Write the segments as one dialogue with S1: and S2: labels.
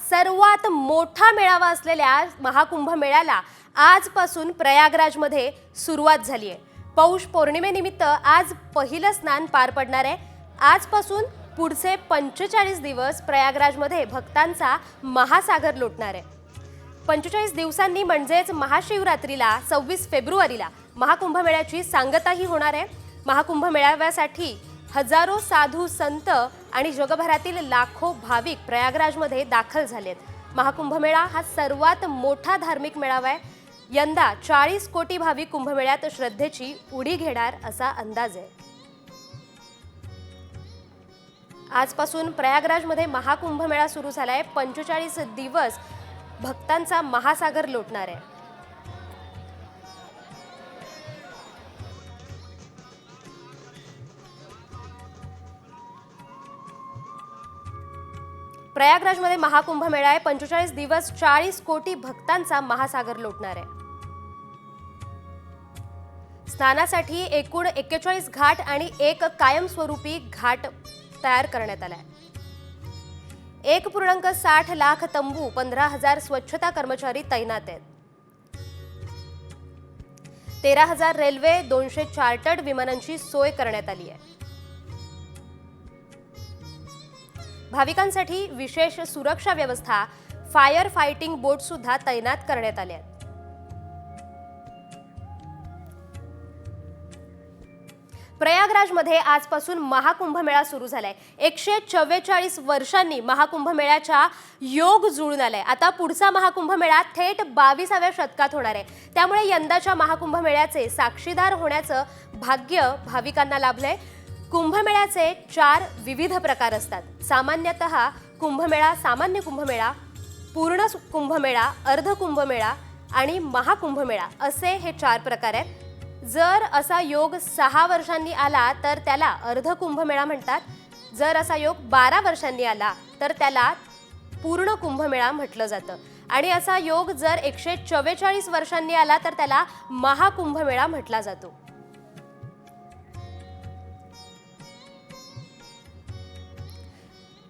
S1: सर्वात मोठा मेळावा असलेल्या महाकुंभ मेळ्याला आजपासून प्रयागराजमध्ये सुरुवात झाली आहे। पौष पौर्णिमेनिमित्त आज पहिलं स्नान पार पडणार आहे। आजपासून पुढचे 45 दिवस प्रयागराजमध्ये भक्तांचा महासागर लोटणार आहे। 45 दिवसांनी म्हणजेच महाशिवरात्रीला 26 फेब्रुवारीला महाकुंभ मेळ्याची सांगताही होणार आहे। महाकुंभ मेळाव्यासाठी हजारो साधू संत आणि जगभरातील लाखो भाविक प्रयागराजमध्ये दाखल झालेत। महाकुंभ मेळा हा सर्वात मोठा धार्मिक मेळावा आहे। यंदा 40 कोटी भाविक कुंभमेळ्यात श्रद्धेची उडी घेणार असा अंदाज आहे। आजपासून प्रयागराजमध्ये महाकुंभ मेळा सुरू झालाय। 45 दिवस भक्तांचा महासागर लोटणार आहे। प्रयागराजमध्ये महाकुंभ मेळा आहे। 45 दिवस 40 कोटी भक्तांचा महासागर लोटणार आहे। स्नानासाठी एकूण 41 घाट आणि एक कायमस्वरूपी घाट तयार करण्यात आला आहे। 1.60 लाख तंबू, 15,000 स्वच्छता कर्मचारी तैनात आहेत। 13,000 रेल्वे, 200 चार्टर्ड विमानांची सोय करण्यात आली आहे। भाविकांसाठी विशेष सुरक्षा व्यवस्था, फायर फायटिंग बोट सुद्धा तैनात करण्यात आले आहेत। प्रयागराजमध्ये आजपासून महाकुंभ मेळा सुरू झालाय। 144 वर्षांनी महाकुंभ मेळ्याचा योग जुळून आलाय। आता पुढचा महाकुंभ मेळा थेट 22व्या शतकात होणार आहे। त्यामुळे यंदाच्या महाकुंभ मेळ्याचे साक्षीदार होण्याचं भाग्य भाविकांना लाभलंय। कुंभमेळ्याचे 4 विविध प्रकार असतात। सामान्यतः कुंभमेळा, सामान्य कुंभमेळा, पूर्ण कुंभमेळा, अर्ध कुंभमेळा आणि महाकुंभमेळा असे हे 4 प्रकार आहेत। जर असा योग 6 वर्षांनी आला तर त्याला अर्ध कुंभमेळा म्हणतात। जर असा योग 12 वर्षांनी आला तर त्याला पूर्ण कुंभमेळा म्हटलं जातं। आणि असा योग जर 144 वर्षांनी आला तर त्याला महाकुंभमेळा म्हटला जातो।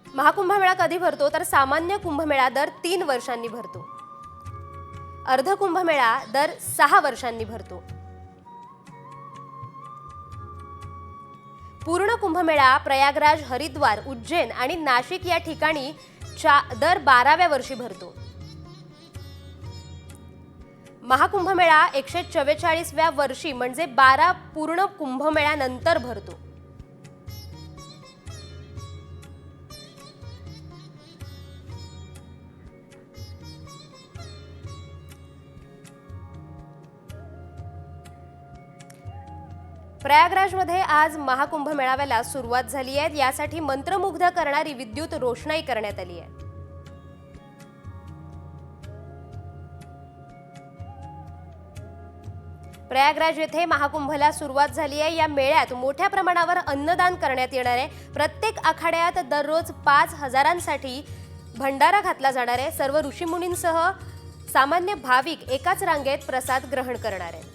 S1: महाकुंभ मेळा कधी भरतो तर सामान्य कुंभमेळा दर 3 वर्षांनी भरतो। अर्ध कुंभमेळा दर 6 वर्षांनी भरतो। पूर्ण कुंभमेळा प्रयागराज, हरिद्वार, उज्जैन आणि नाशिक या ठिकाणी दर 12व्या वर्षी भरतो। महाकुंभमेळा 144व्या वर्षी म्हणजे 12 पूर्ण कुंभमेळ्यानंतर भरतो। प्रयागराजमध्ये आज महाकुंभ मेळाव्याला सुरुवात झाली आहे। यासाठी मंत्रमुग्ध करणारी विद्युत रोषणाई करण्यात आली आहे। प्रयागराज येथे महाकुंभला सुरुवात झाली आहे। या मेळ्यात मोठ्या प्रमाणावर अन्नदान करण्यात येणार आहे। प्रत्येक आखाड्यात दररोज 5,000ांसाठी भंडारा घातला जाणार आहे। सर्व ऋषीमुनींसह सामान्य भाविक एकाच रांगेत प्रसाद ग्रहण करणार आहेत।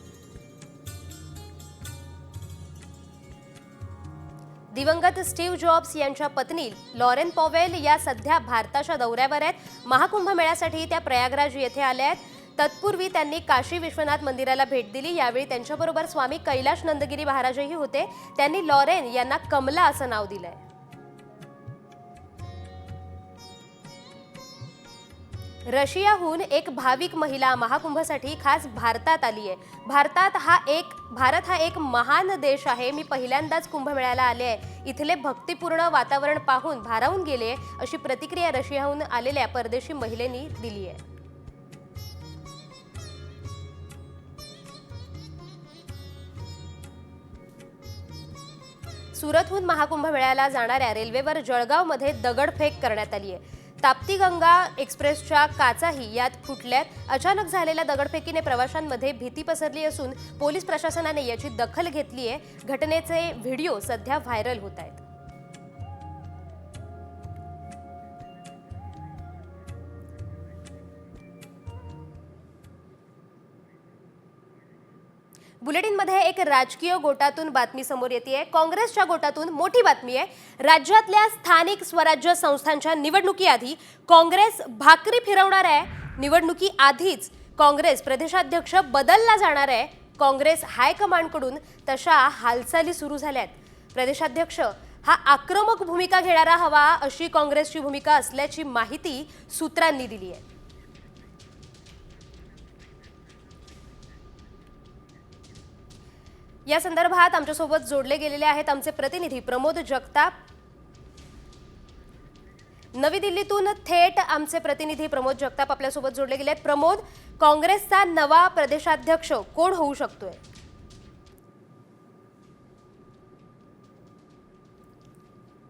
S1: दिवंगत स्टीव्ह जॉब्स यांच्या पत्नी लॉरेन पॉवेल या सध्या भारताच्या दौऱ्यावर आहेत। महाकुंभ मेळ्यासाठी त्या प्रयागराज येथे आल्या आहेत। तत्पूर्वी त्यांनी काशी विश्वनाथ मंदिराला भेट दिली। यावेळी त्यांच्याबरोबर स्वामी कैलाश नंदगिरी महाराजही होते। त्यांनी लॉरेन यांना कमला असं नाव दिलंय। रशियाहून एक भाविक महिला महाकुंभसाठी खास भारतात आली आहे। भारत हा एक महान देश आहे। मी पहिल्यांदाच कुंभमेळ्याला आले आहे। इथले भक्तिपूर्ण वातावरण पाहून भारावून गेले, अशी प्रतिक्रिया रशियाहून आलेल्या परदेशी महिलेनी दिली आहे। सुरतहून महाकुंभ मेळ्याला जाणाऱ्या रेल्वेवर जळगावमध्ये दगडफेक करण्यात आली आहे। ताप्ती गंगा एक्सप्रेसच्या काचाही यात फुटल्यात। अचानक झालेल्या दगडफेकीने प्रवाशांमध्ये भीती पसरली असून पोलीस प्रशासनाने याची दखल घेतली आहे। घटनेचे व्हिडिओ सध्या व्हायरल होत आहेत। बुलेटिनमध्ये एक राजकीय गोटातून बातमी समोर येते। काँग्रेसच्या गोटातून मोठी बातमी आहे। राज्यातल्या स्थानिक स्वराज्य संस्थांच्या निवडणुकीआधी काँग्रेस भाकरी फिरवणार आहे। निवडणुकीआधीच काँग्रेस प्रदेशाध्यक्ष बदलला जाणार आहे। काँग्रेस हायकमांडकडून तशा हालचाली सुरू झाल्यात। प्रदेशाध्यक्ष हा आक्रमक भूमिका घेणारा हवा अशी काँग्रेसची भूमिका असल्याची माहिती सूत्रांनी दिली आहे। या संदर्भात आमच्यासोबत जोडले गेलेले आहेत आमचे प्रतिनिधी प्रमोद जगताप। नवी दिल्लीतून थेट आमचे प्रतिनिधी प्रमोद जगताप आपल्यासोबत जोडले गेले आहेत। प्रमोद, काँग्रेसचा नवा प्रदेशाध्यक्ष कोण होऊ शकतोय?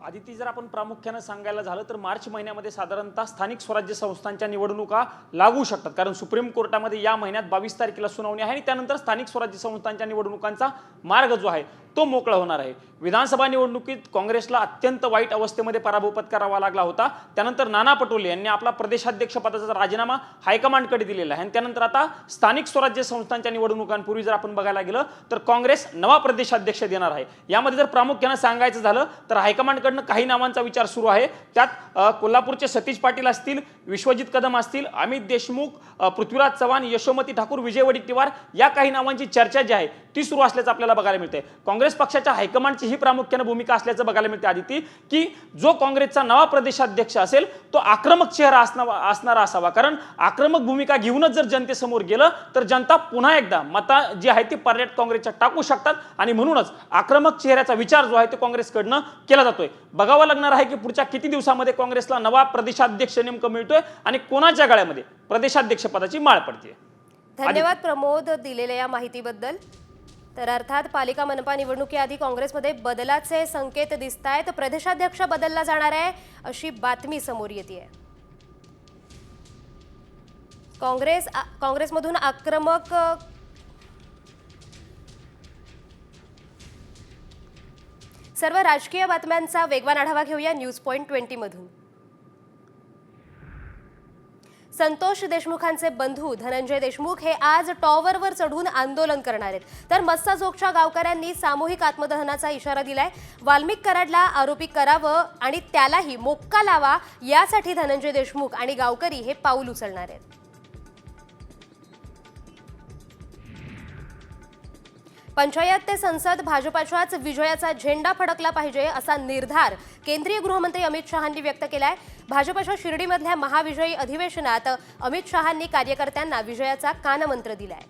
S2: आदिती, जर आपण प्रामुख्याने सांगायला झालं तर मार्च महिन्यामध्ये साधारणतः स्थानिक स्वराज्य संस्थांच्या निवडणुका लागू शकतात, कारण सुप्रीम कोर्टामध्ये या महिन्यात 22 तारखेला सुनावणी आहे आणि त्यानंतर स्थानिक स्वराज्य संस्थांच्या निवडणुकांचा मार्ग जो आहे तो मोकळा होणार आहे। विधानसभा निवडणुकीत काँग्रेसला अत्यंत वाईट अवस्थेमध्ये पराभव पत्करावा लागला होता। त्यानंतर नाना पटोले यांनी आपला प्रदेशाध्यक्ष पदाचा राजीनामा हायकमांडकडे दिलेला आहे आणि त्यानंतर आता स्थानिक स्वराज्य संस्थांच्या निवडणुकांपूर्वी जर आपण बघायला गेलं तर काँग्रेस नवा प्रदेशाध्यक्ष देणार आहे। यामध्ये जर प्रामुख्याने सांगायचं झालं तर हायकमांडकडनं काही नावांचा विचार सुरू आहे। त्यात कोल्हापूरचे सतीश पाटील असतील, विश्वजित कदम असतील, अमित देशमुख, पृथ्वीराज चव्हाण, यशोमती ठाकूर, विजय वडेट्टीवार या काही नावांची चर्चा जी आहे ती सुरू असल्याचं आपल्याला बघायला मिळते। काँग्रेस पक्षाच्या हायकमांडची ही प्रामुख्याने भूमिका असल्याचं बघायला मिळते आदिती, की जो काँग्रेसचा नवा प्रदेशाध्यक्ष असेल तो आक्रमक चेहरा असणारा असावा, कारण आक्रमक भूमिका घेऊनच जर जनतेसमोर गेलं तर जनता पुन्हा एकदा मता जी आहे ती पर्याय काँग्रेसच्या टाकू शकतात आणि म्हणूनच आक्रमक चेहऱ्याचा विचार जो आहे तो काँग्रेसकडनं केला जातोय। बघावं लागणार आहे की पुढच्या किती दिवसामध्ये काँग्रेसला नवा प्रदेशाध्यक्ष नेमकं मिळतोय आणि कोणाच्या गळ्यामध्ये प्रदेशाध्यक्ष पदाची माळ पडते।
S1: धन्यवाद प्रमोद दिलेल्या या माहितीबद्दल। तर अर्थात पालिका मनपा निवडणुकीआधी काँग्रेसमध्ये बदलाचे संकेत दिसत आहेत। प्रदेशाध्यक्ष बदलला जाणार आहे अशी बातमी समोर येते। काँग्रेसमधून आक्रमक सर्व राजकीय बातम्यांचा वेगवान आढावा घेऊया न्यूज पॉइंट 20 मधून। संतोष देशमुखांचे बंधू धनंजय देशमुख हे आज टॉवरवर चढून आंदोलन करणार आहेत, तर मस्साजोगच्या गावकऱ्यांनी सामूहिक आत्मदहनाचा इशारा दिलाय। वाल्मिक कराडला आरोपी करावं आणि त्यालाही मोक्का लावा यासाठी धनंजय देशमुख आणि गावकरी हे पाऊल उचलणार आहेत। पंचायत ते संसद भाजपाच्याच विजयाचा झेंडा फडकला पाहिजे असा निर्धार केंद्रीय गृहमंत्री अमित शहांनी व्यक्त केलाय। भाजपच्या शिर्डीमधल्या महाविजयी अधिवेशनात अमित शहांनी कार्यकर्त्यांना विजयाचा कानमंत्र दिलाय।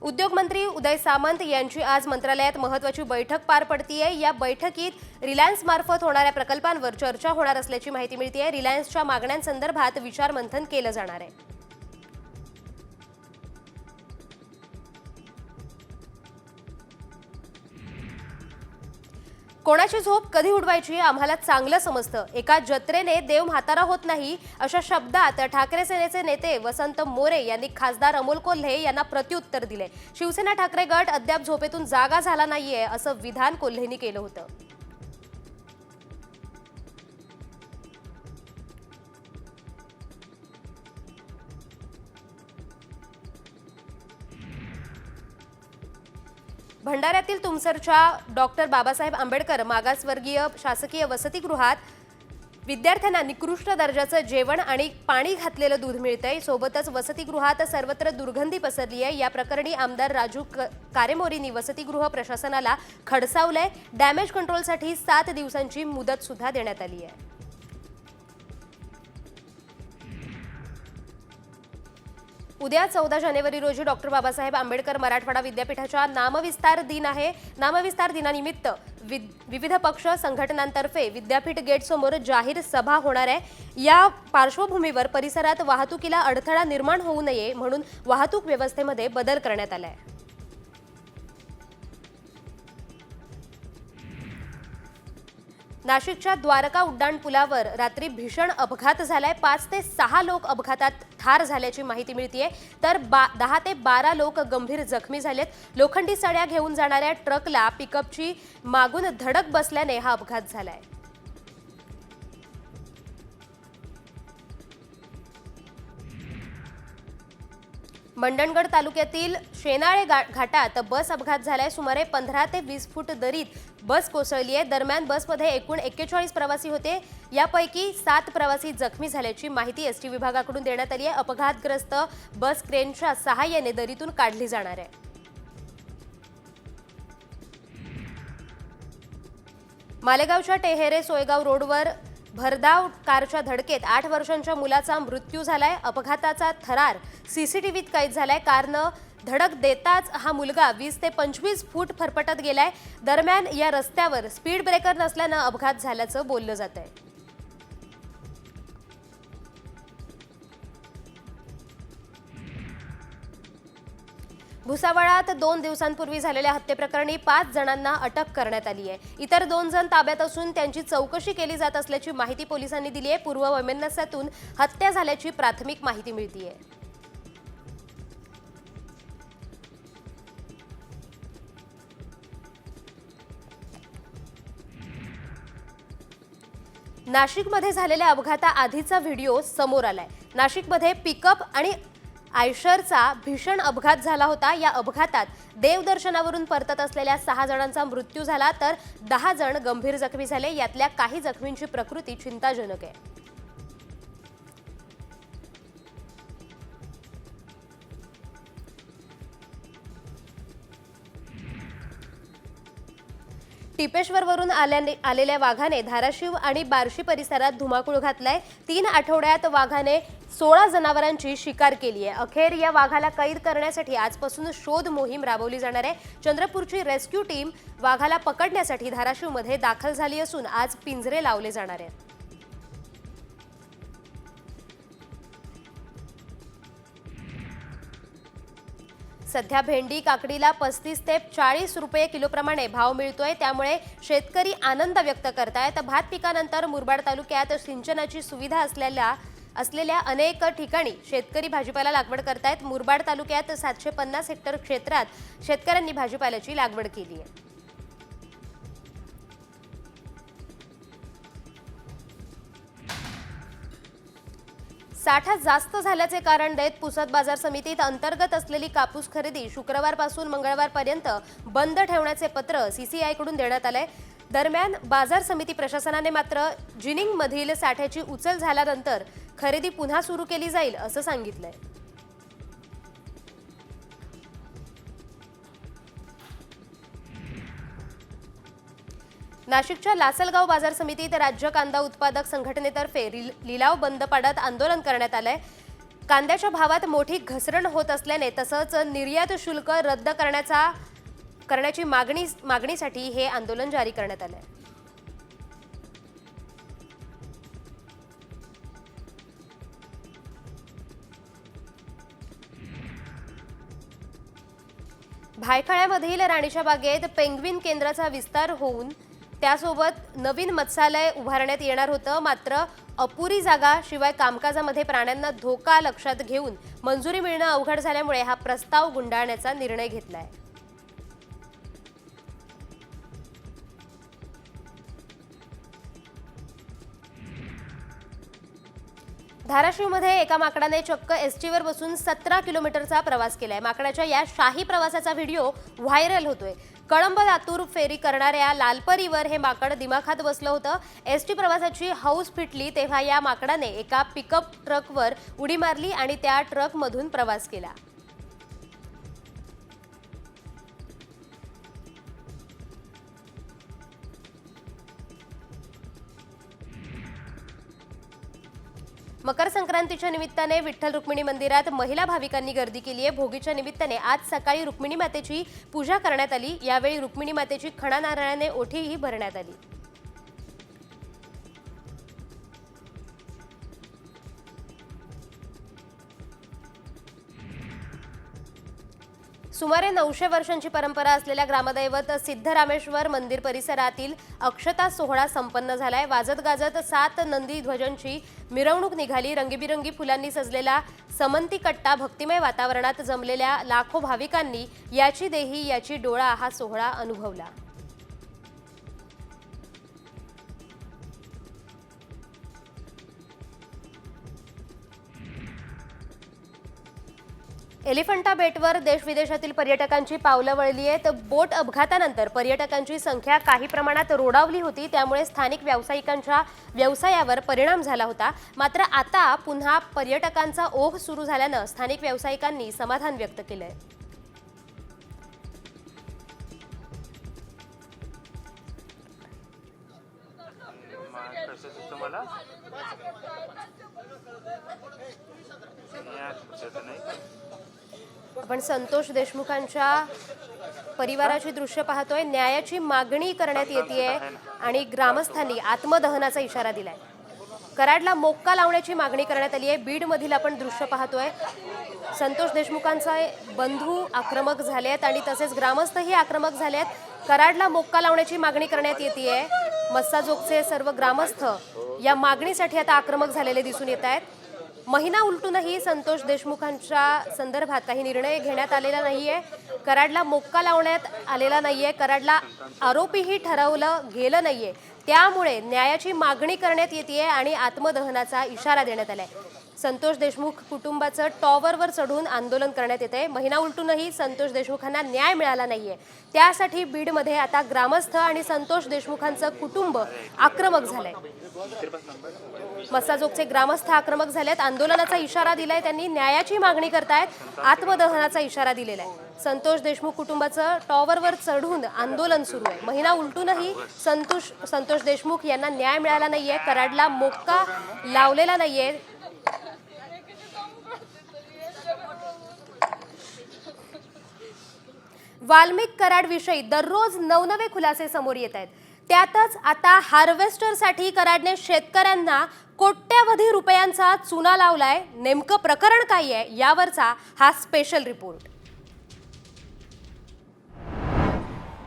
S1: उद्योग मंत्री उदय सामंत यांची आज मंत्रालयात महत्त्वाची बैठक पार पडतीये। या बैठकीत रिलायन्स मार्फत होणाऱ्या प्रकल्पांवर चर्चा होणार असल्याची माहिती मिळतेय। रिलायन्सच्या मागण्यांसंदर्भात विचारमंथन केलं जाणार आहे। कोणाची झोप कधी उडवायची आम्हाला चांगलं समजतं। एका जत्रेने देव म्हातारा होत नाही अशा शब्दात ठाकरे सेनेचे नेते वसंत मोरे यांनी खासदार अमोल कोल्हे यांना प्रत्युत्तर दिले। शिवसेना ठाकरे गट अद्याप झोपेतून जागा झाला नाहीये असं विधान कोल्हेंनी केलं होतं। भंडाऱ्यातील तुमसरच्या डॉक्टर बाबासाहेब आंबेडकर मागासवर्गीय शासकीय वसतिगृहात विद्यार्थ्यांना निकृष्ट दर्जाचं जेवण आणि पाणी घातलेलं दूध मिळतंय। सोबतच वसतिगृहात सर्वत्र दुर्गंधी पसरली आहे। या प्रकरणी आमदार राजू कारेमोरींनी वसतिगृह प्रशासनाला खडसावलंय। डॅमेज कंट्रोलसाठी 7 दिवसांची मुदत सुद्धा देण्यात आली आहे। उद्या 14 जानेवारी रोजी डॉक्टर बाबासाहेब आंबेडकर मराठवाडा विद्यापीठाच्या नामविस्तार दिन आहे। नामविस्तार दिनानिमित्त विविध पक्ष संघटनांतर्फे विद्यापीठ गेट समोर जाहीर सभा होणार आहे। या पार्श्वभूमीवर परिसरात वाहतुकीला अडथळा निर्माण होऊ नये म्हणून वाहतूक व्यवस्थेमध्ये बदल करण्यात आला आहे। नाशिकच्या द्वारका उड्डाणपुलावर रात्री भीषण अपघात झालाय। 5 ते 6 लोक अपघातात ठार झाल्याची माहिती मिळतेय, तर 10 ते 12 लोक गंभीर जखमी झालेत। लोखंडी सळ्या घेऊन जाणाऱ्या ट्रकला पिकअपची मागून धडक बसल्याने हा अपघात झालाय। मंडणगड तालुक्यातील शेनाळे घाटात बस अपघात झालाय। सुमारे 15 ते 20 फूट दरीत बस कोसळली आहे। दरम्यान बसमध्ये एकूण 41 प्रवासी होते, यापैकी 7 प्रवासी जखमी झाल्याची माहिती एसटी विभागाकडून देण्यात आली आहे। अपघातग्रस्त बस क्रेनच्या सहाय्याने दरीतून काढली जाणार आहे। मालेगावच्या टेहेरे सोयगाव रोडवर भरधाव कारच्या धडकेत 8 वर्षांच्या मुलाचा मृत्यू झालाय। अपघाताचा थरार सीसीटीव्हीत कैद झालाय। कारनं धडक देताच हा मुलगा 20 ते 25 फूट फरफटत गेलाय। दरम्यान या रस्त्यावर स्पीड ब्रेकर नसल्यानं अपघात झाल्याचं बोललं जात आहे। भुसावळात 2 दिवसांपूर्वी झालेल्या हत्येप्रकरणी 5 जणांना अटक करण्यात आली आहे। इतर 2 जण ताब्यात असून त्यांची चौकशी केली जात असल्याची माहिती पोलिसांनी दिली आहे। पूर्व वैमनस्यातून हत्या झाल्याची प्राथमिक माहिती मिळते आहे। नाशिकमध्ये झालेल्या अपघाताआधीचा व्हिडिओ समोर आलाय। नाशिकमध्ये पिकअप आणि आयशरचा भीषण अपघात झाला होता। या अपघातात देवदर्शनावरून परतत असलेल्या 6 जणांचा मृत्यू झाला, तर 10 जण गंभीर जखमी झाले। यातल्या काही जखमींची प्रकृती चिंताजनक आहे। टिपेश्वरवरून आलेल्या वाघाने धाराशिव आणि बार्शी परिसरात धुमाकूळ घातलाय। 3 आठवड्यात वाघाने 16 जनावरांची शिकार केली आहे। अखेर या वाघाला कैद करण्यासाठी आजपासून शोध मोहीम राबवली जाणार आहे। चंद्रपूरची रेस्क्यू टीम वाघाला पकडण्यासाठी धाराशिवमध्ये दाखल झाली असून आज पिंजरे लावले जाणार आहेत। सध्या भेंडी काकडीला 35 ते 40 रुपये किलोप्रमाणे भाव मिळतोय, त्यामुळे शेतकरी आनंद व्यक्त करतायत। भात पिकानंतर मुरबाड तालुक्यात सिंचनाची सुविधा असलेल्या अनेक ठिकाणी शेतकरी भाजीपाला लागवड करतायत। मुरबाड तालुक्यात 750 हेक्टर क्षेत्रात शेतकऱ्यांनी भाजीपाल्याची लागवड केली आहे। साठा जास्त झाल्याचे कारण देत पुसद बाजार समितीत अंतर्गत असलेली कापूस खरेदी शुक्रवारपासून मंगळवारपर्यंत बंद ठेवण्याचे पत्र सीसीआयकडून देण्यात आले। दरम्यान बाजार समिती प्रशासनाने मात्र जिनिंगमधील साठ्याची उचल झाल्यानंतर खरेदी पुन्हा सुरू केली जाईल असं सांगितलंय। नाशिकच्या लासलगाव बाजार समितीत राज्य कांदा उत्पादक संघटनेतर्फे लिलाव बंद पाडत आंदोलन करण्यात आलंय। कांद्याच्या भावात मोठी घसरण होत असल्याने तसंच निर्यात शुल्क रद्द करण्याची मागणीसाठी हे आंदोलन जारी करण्यात आलंय। भायखळ्यामधील राणीच्या बागेत पेंग्विन केंद्राचा विस्तार होऊन त्यासोबत नवीन मत्स्यालय उभारण्यात येणार होतं, मात्र अपुरी जागा शिवाय कामकाजामध्ये प्राण्यांना धोका लक्षात घेऊन मंजुरी मिळणं अवघड झाल्यामुळे हा प्रस्ताव गुंडाळण्याचा निर्णय घेतलाय। धाराशिवमध्ये एका माकडाने चक्क एसटीवर बसून 17 किलोमीटरचा प्रवास केलाय। माकडाच्या या शाही प्रवासाचा व्हिडिओ व्हायरल होतोय। कळंब लातूर फेरी करणाऱ्या लालपरीवर हे माकड दिमाखात बसलं होतं। एसटी प्रवासाची हौस फिटली तेव्हा या माकडाने एका पिकअप ट्रकवर उडी मारली आणि त्या ट्रकमधून प्रवास केला। मकर संक्रांतीच्या निमित्ताने विठ्ठल रुक्मिणी मंदिरात महिला भाविकांनी गर्दी केली आहे। भोगीच्या निमित्ताने आज सकाळी रुक्मिणी मातेची पूजा करण्यात आली। यावेळी रुक्मिणी मातेची खणा नारळाने ओठीही भरण्यात आली। सुमारे 900 वर्षांची परंपरा असलेल्या ग्रामदैवत सिद्धरामेश्वर मंदिर परिसरातील अक्षता सोहळा संपन्न झालाय। वाजत गाजत 7 नंदी ध्वजांची मिरवणूक निघाली। रंगीबिरंगी फुलांनी सजलेला समंती कट्टा भक्तिमय वातावरणात जमलेल्या लाखो भाविकांनी याची देही याची डोळा हा सोहळा अनुभवला। एलिफंटा बेटवर देश-विदेशातील पर्यटकांची पावलं वळली आहेत. बोट अपघातानंतर पर्यटकांची संख्या काही प्रमाणात रोडावली होती, त्यामुळे स्थानिक व्यावसायिकांच्या व्यवसायावर परिणाम झाला होता. मात्र आता पुन्हा पर्यटकांचा ओघ सुरू झाल्यानं स्थानिक व्यावसायिकांनी समाधान व्यक्त केलंय. आपण संतोष देशमुखांच्या परिवाराची दृश्य पाहतोय. न्यायाची मागणी करण्यात येते आणि ग्रामस्थांनी आत्मदहनाचा इशारा दिलाय. कराडला मोक्का लावण्याची मागणी करण्यात आली आहे. बीडमधील आपण दृश्य पाहतोय. संतोष देशमुखांचे बंधू आक्रमक झाले आहेत आणि तसेच ग्रामस्थही आक्रमक झाले आहेत. कराडला मोक्का लावण्याची मागणी करण्यात येते. मस्साजोगचे सर्व ग्रामस्थ या मागणीसाठी आता आक्रमक झालेले दिसून येत आहेत. महिना उलटूनही संतोष देशमुखांच्या संदर्भात काही निर्णय घेण्यात आलेला नाहीये. कराडला मोक्का लावण्यात आलेला नाहीये. कराडला आरोपीही ठरवलं गेलं नाहीये. त्यामुळे न्यायाची मागणी करण्यात येते आणि आत्मदहनाचा इशारा देण्यात आलाय. संतोष देशमुख कुटुंबाचं टॉवरवर चढून आंदोलन करण्यात येते. महिना उलटूनही संतोष देशमुखांना न्याय मिळाला नाहीये. त्यासाठी बीडमध्ये आता ग्रामस्थ आणि संतोष देशमुखांचं कुटुंब आक्रमक झालंय. मस्साजोगचे ग्रामस्थ आक्रमक झालेत. आंदोलनाचा इशारा दिलाय त्यांनी. न्यायाची मागणी करतायत. आत्मदहनाचा इशारा दिलेला आहे. संतोष देशमुख कुटुंबाचं टॉवरवर चढून आंदोलन सुरू आहे. महिना उलटूनही संतोष देशमुख यांना न्याय मिळाला नाहीये. कराडला मोक्का लावलेला नाहीये. वाल्मिक कराड विषयी दररोज नवनवे खुलासे समोर येत आहेत. त्यातच आता हार्वेस्टरसाठी कराडने शेतकऱ्यांना कोट्यवधी रुपयांचा चुना लावलाय. नेमकं प्रकरण काय आहे यावरचा हा स्पेशल रिपोर्ट.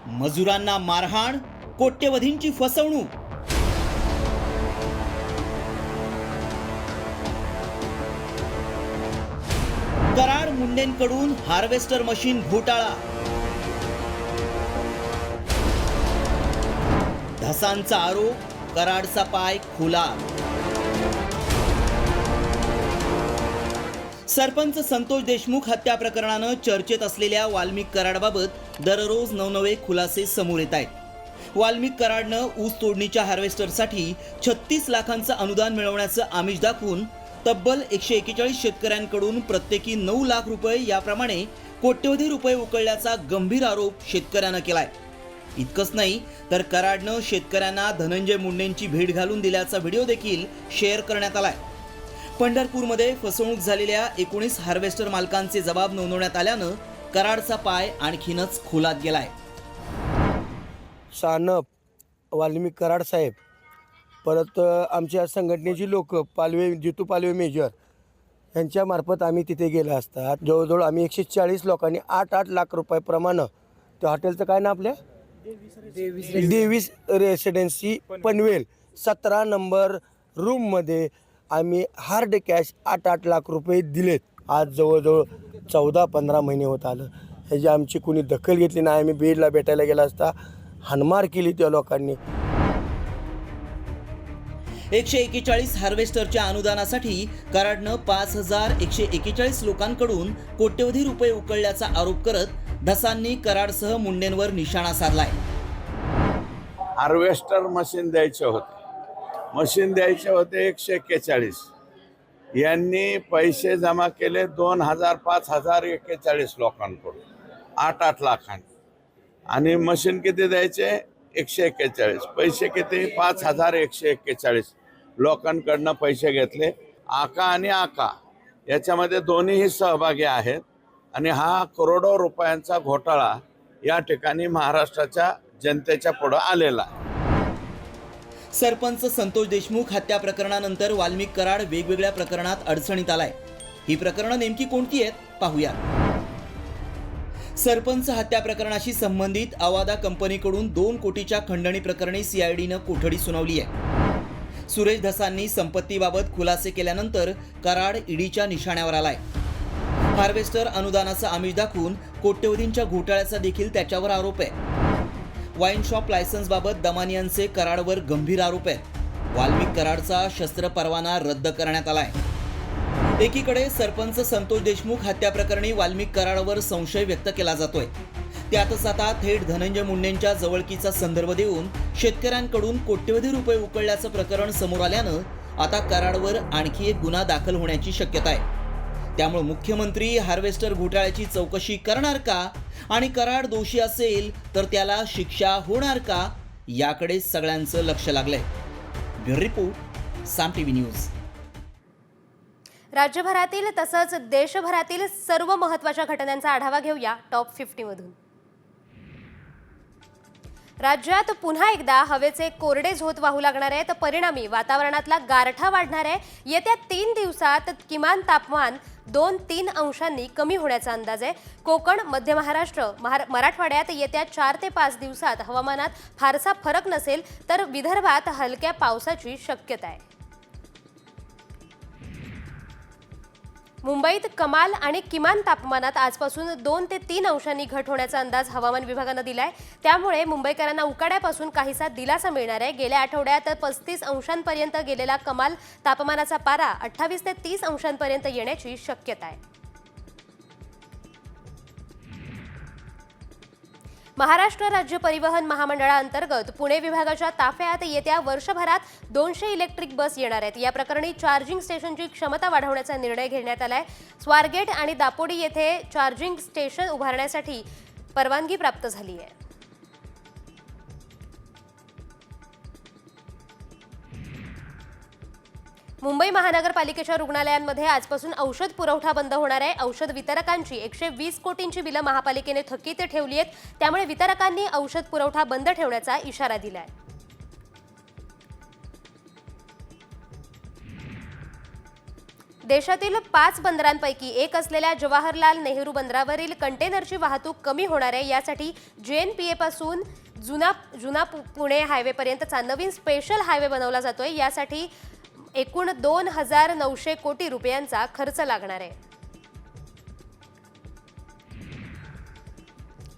S3: मजुरांना मारहाण, कोट्यवधींची फसवणूक. कराड मुंडेंकडून हार्वेस्टर मशीन घोटाळा. धसांचा आरोप, कराडचा पाय खुला. सरपंच संतोष देशमुख हत्या प्रकरणानं चर्चेत असलेल्या वाल्मिक कराडबाबत दररोज नवनवे खुलासे समोर येत आहेत. वाल्मिक कराडनं ऊस तोडणीच्या हार्वेस्टरसाठी 36 लाखांचं अनुदान मिळवण्याचं आमिष दाखवून तब्बल 141 शेतकऱ्यांकडून प्रत्येकी 9 लाख रुपये याप्रमाणे कोट्यवधी रुपये उकळल्याचा गंभीर आरोप शेतकऱ्यांना केलाय. इतकंच नाही तर कराडनं शेतकऱ्यांना धनंजय मुंडेंची भेट घालून दिल्याचा व्हिडिओ देखील शेअर करण्यात आलाय. पंढरपूरमध्ये फसवणूक झालेल्या 19 हार्वेस्टर मालकांचे जबाब नोंदवण्यात आल्यानं कराडचा पाय आणखीनच खोलात गेलाय.
S4: सानप, वाल्मिक कराड साहेब, परत आमच्या संघटनेची लोक पालवे, जितू पालवे मेजर यांच्यामार्फत आम्ही तिथे गेलो असतात. जवळजवळ आम्ही 140 लोकांनी 8 लाख रुपयाप्रमाणे त्या हॉटेलचं काय ना आपल्या देवीस रेसिडेन्सी पनवेल 17 नंबर रूममध्ये आम्ही हार्ड कॅश 8 लाख रुपये दिलेत. आज जवळजवळ 14-15 महिने होत आलं. ह्याची आमची कुणी दखल घेतली नाही. आम्ही बीडला भेटायला गेला असता हाणमार केली त्या लोकांनी.
S3: 141 हार्वेस्टरच्या अनुदानासाठी कराडनं 5141 लोकांकडून कोट्यवधी रुपये उकळल्याचा आरोप करत धसांनी कराडसह मुंडेंवर निशाणा साधलाय.
S5: हार्वेस्टर मशीन द्यायचे होते 141. यांनी पैसे जमा केले 2000, 5000, 41 लोकांकडून 8 लाखांनी. आणि मशीन किती द्यायचे 141. पैसे किती 5141 लोकांकडनं पैसे घेतले. आका आणि आका याच्यामध्ये दोन्हीही सहभागी आहेत. आणि हा करोडो रुपयांचा घोटाळा या ठिकाणी महाराष्ट्राच्या जनतेच्या पुढे आलेला आहे.
S3: सरपंच संतोष देशमुख हत्या प्रकरणानंतर वाल्मिक कराड वेगवेगळ्या प्रकरणात अडचणीत आलाय. ही प्रकरणं नेमकी कोणती आहेत पाहूया. सरपंच हत्या प्रकरणाशी संबंधित अवादा कंपनीकडून 2 कोटीच्या खंडणी प्रकरणी सीआयडीनं कोठडी सुनावली आहे. सुरेश धसांनी संपत्तीबाबत खुलासे केल्यानंतर कराड ईडीच्या निशाण्यावर आलाय. हार्वेस्टर अनुदानाचा आमिष दाखवून कोट्यवधींच्या घोटाळ्याचा देखील त्याच्यावर आरोप आहे. वाईन शॉप लायसन्सबाबत दमानियांचे कराडवर गंभीर आरोप आहेत. वाल्मिक कराडचा शस्त्र परवाना रद्द करण्यात आलाय. एकीकडे सरपंच संतोष देशमुख हत्या प्रकरणी वाल्मिक कराडवर संशय व्यक्त केला जातोय. त्यातच आता थेट धनंजय मुंडेंच्या जवळकीचा संदर्भ देऊन शेतकऱ्यांकडून कोट्यवधी रुपये उकळल्याचं प्रकरण समोर आल्यानं आता कराडवर आणखी एक गुन्हा दाखल होण्याची शक्यता आहे. त्यामुळे मुख्यमंत्री हार्वेस्टर घोटाळ्याची चौकशी करणार का आणि कराड दोषी असेल तर त्याला शिक्षा होणार का याकडे सगळ्यांचं लक्ष लागलंय. ब्युरो रिपोर्ट, साम टीव्ही न्यूज.
S1: राज्यभरातील तसंच देशभरातील सर्व महत्त्वाच्या घटनांचा आढावा घेऊया टॉप 50 मधून. राज्यात पुन्हा एकदा हवेचे कोरडे झोत वाहू लागणार आहे. तर परिणामी वातावरणातला गारठा वाढणार आहे. येत्या 3 दिवसात किमान तापमान 2-3 अंशांनी कमी होण्याचा अंदाज आहे. कोकण, मध्य महाराष्ट्र, मराठवाड्यात येत्या 4 ते 5 दिवसात हवामानात फारसा फरक नसेल तर विदर्भात हलक्या पावसाची शक्यता आहे. मुंबईत कमाल आणि किमान तापमानात आजपासून 2 ते 3 अंशांनी घट होण्याचा अंदाज हवामान विभागानं दिलाय. त्यामुळे मुंबईकरांना उकाड्यापासून काहीसा दिलासा मिळणार आहे. गेल्या आठवड्यात 35 अंशांपर्यंत गेलेला कमाल तापमानाचा पारा 28 ते 30 अंशांपर्यंत येण्याची शक्यता आहे. महाराष्ट्र राज्य परिवहन महामंडळाअंतर्गत पुणे विभागाच्या ताफ्यात येत्या वर्षभरात 200 इलेक्ट्रिक बस येणार आहेत. या प्रकरणी चार्जिंग स्टेशनची क्षमता वाढवण्याचा निर्णय घेण्यात आलाय. स्वारगेट आणि दापोडी येथे चार्जिंग स्टेशन उभारण्यासाठी परवानगी प्राप्त झाली आहे. मुंबई महानगरपालिकेच्या रुग्णालयांमध्ये आजपासून औषध पुरवठा बंद होणार आहे. औषध वितरकांची 120 कोटींची बिलं महापालिकेने थकीत ठेवली आहेत. त्यामुळे वितरकांनी औषध पुरवठा बंद ठेवण्याचा इशारा दिलाय. देशातील 5 बंदरांपैकी एक असलेल्या जवाहरलाल नेहरू बंदरावरील कंटेनरची वाहतूक कमी होणार आहे. यासाठी JNPA पासून जुना पुणे हायवेपर्यंतचा नवीन स्पेशल हायवे बनवला जातोय. यासाठी एकूण 2,900 कोटी रुपयांचा खर्च लागणार आहे.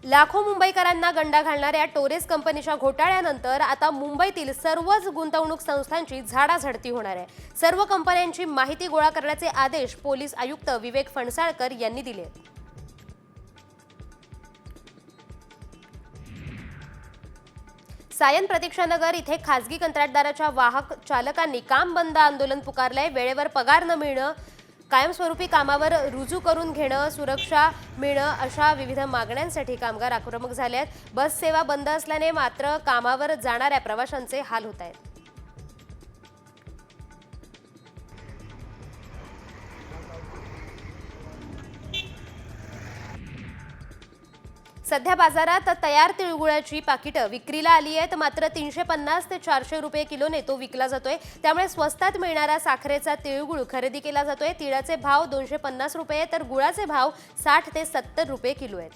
S1: लाखो मुंबईकरांना गंडा घालणाऱ्या टोरेस कंपनीच्या घोटाळ्यानंतर आता मुंबईतील सर्वच गुंतवणूक संस्थांची झाडाझडती होणार आहे. सर्व कंपन्यांची माहिती गोळा करण्याचे आदेश पोलीस आयुक्त विवेक फणसाळकर यांनी दिले. सायन प्रतीक्षानगर इथे खासगी कंत्राटदाराच्या वाहक चालकांनी काम बंद आंदोलन पुकारलंय. वेळेवर पगार न मिळणं, कायमस्वरूपी कामावर रुजू करून घेणं, सुरक्षा मिळणं अशा विविध मागण्यांसाठी कामगार आक्रमक झाले आहेत. बस सेवा बंद असल्याने मात्र कामावर जाणाऱ्या प्रवाशांचे हाल होत आहेत. सध्या बाजारात तयार तिळगुळाची पाकिटं विक्रीला आली आहेत. मात्र 350 ते 400 रुपये किलोने तो विकला जातोय. त्यामुळे स्वस्तात मिळणारा साखरेचा तिळगुळ खरेदी केला जातोय. तिळाचे भाव 250 रुपये तर गुळाचे भाव 60 ते 70 रुपये किलो आहेत.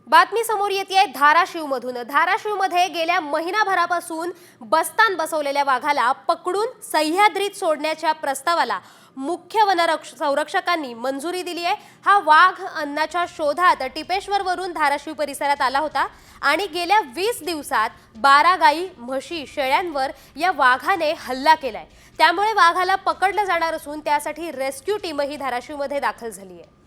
S1: बातमी समोर येते धाराशिवमधून. धाराशिवमध्ये गेल्या महिनाभरापासून बस्तान बसवलेल्या वाघाला पकडून सह्याद्रीत सोडण्याच्या प्रस्तावाला मुख्य संरक्षकांनी मंजुरी दिली आहे. हा वाघ अन्नाच्या शोधात टिपेश्वरवरून धाराशिव परिसरात आला होता आणि गेल्या 20 दिवसात 12 गायी, म्हशी, शेळ्यांवर या वाघाने हल्ला केलाय. त्यामुळे वाघाला पकडलं जाणार असून त्यासाठी रेस्क्यू टीमही धाराशिवमध्ये दाखल झाली आहे.